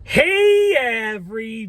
Hey everybody,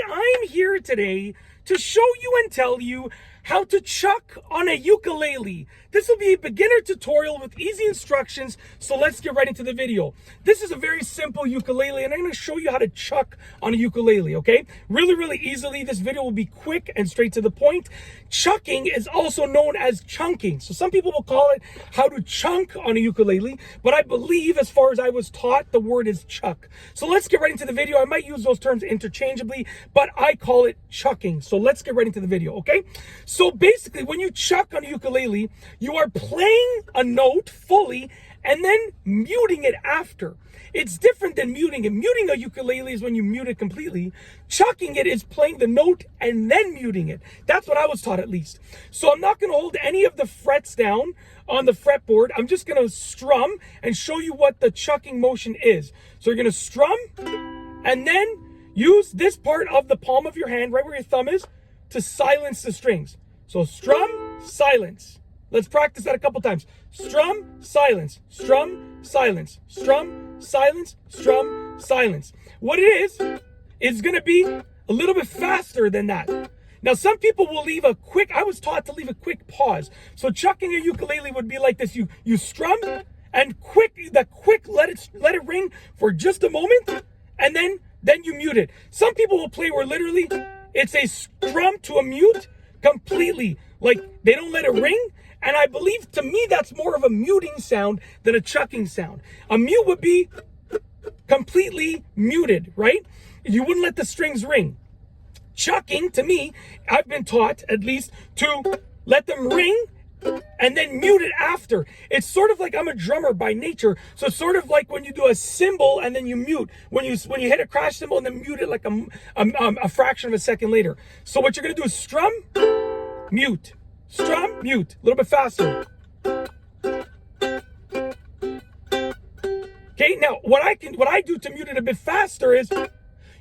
I'm here today to show you and tell you how to chuck on a ukulele. This will be a beginner tutorial with easy instructions, so let's get right into the video. This is a very simple ukulele and I'm going to show you how to chuck on a ukulele, okay? Really easily. This video will be quick and straight to the point. Chucking is also known as chunking. So some people will call it how to chunk on a ukulele, but I believe, as far as I was taught, the word is chuck. So let's get right into the video. I might use those terms interchangeably, but I call it chucking. So let's get right into the video, okay? So basically, when you chuck on a ukulele, you are playing a note fully and then muting it after. It's different than muting it. Muting a ukulele is when you mute it completely. Chucking it is playing the note and then muting it. That's what I was taught, at least. So I'm not going to hold any of the frets down on the fretboard. I'm just going to strum and show you what the chucking motion is. So you're going to strum and then use this part of the palm of your hand, right where your thumb is, to silence the strings. So strum, silence. Let's practice that a couple times. Strum, silence, strum, silence, strum, silence, strum, silence. What it is going to be a little bit faster than that. Now, some people will leave a quick, I was taught to leave a quick pause. So chucking a ukulele would be like this. You strum and let it ring for just a moment and then you mute it. Some people will play where literally it's a strum to a mute completely. Like they don't let it ring. And I believe, to me, that's more of a muting sound than a chucking sound. A mute would be completely muted, right? You wouldn't let the strings ring. Chucking, to me, I've been taught, at least, to let them ring and then mute it after. It's sort of like, I'm a drummer by nature, so it's sort of like when you do a cymbal and then you mute. When you hit a crash cymbal and then mute it like a fraction of a second later. So what you're going to do is strum, mute. Strum, mute, a little bit faster. Okay, now what I do to mute it a bit faster is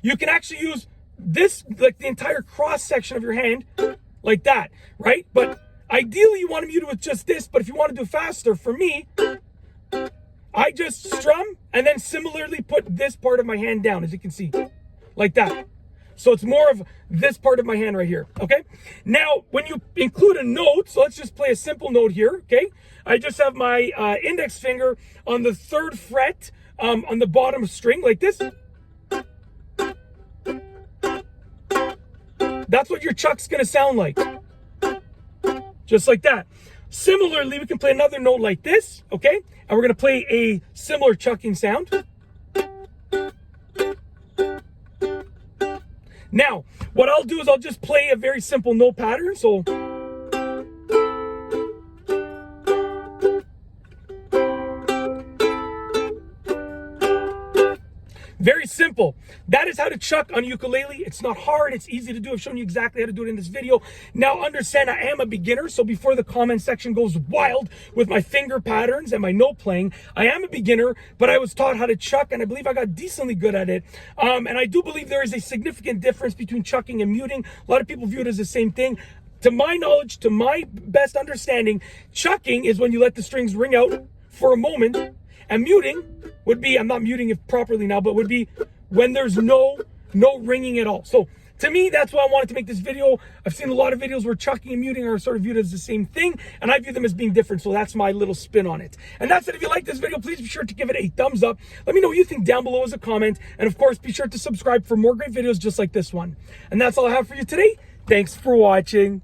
you can actually use this, like the entire cross section of your hand, like that, right? But ideally you want to mute it with just this, but if you want to do faster, for me, I just strum and then similarly put this part of my hand down, as you can see, like that. So it's more of this part of my hand right here, okay? Now, when you include a note, so let's just play a simple note here, okay? I just have my index finger on the 3rd fret on the bottom string, like this. That's what your chuck's gonna sound like. Just like that. Similarly, we can play another note like this, okay? And we're gonna play a similar chucking sound. Now, what I'll do is I'll just play a very simple note pattern. So, very simple. That is how to chuck on ukulele. It's not hard. It's easy to do. I've shown you exactly how to do it in this video. Now, understand I am a beginner, so before the comment section goes wild with my finger patterns and my note playing, I am a beginner, but I was taught how to chuck, and I believe I got decently good at it. And I do believe there is a significant difference between chucking and muting. A lot of people view it as the same thing. To my knowledge, to my best understanding, chucking is when you let the strings ring out for a moment, and muting would be, I'm not muting it properly now, but would be when there's no ringing at all. So to me, that's why I wanted to make this video. I've seen a lot of videos where chucking and muting are sort of viewed as the same thing, and I view them as being different, so that's my little spin on it. And that's it. If you like this video, please be sure to give it a thumbs up. Let me know what you think down below as a comment, and of course, be sure to subscribe for more great videos just like this one. And that's all I have for you today. Thanks for watching.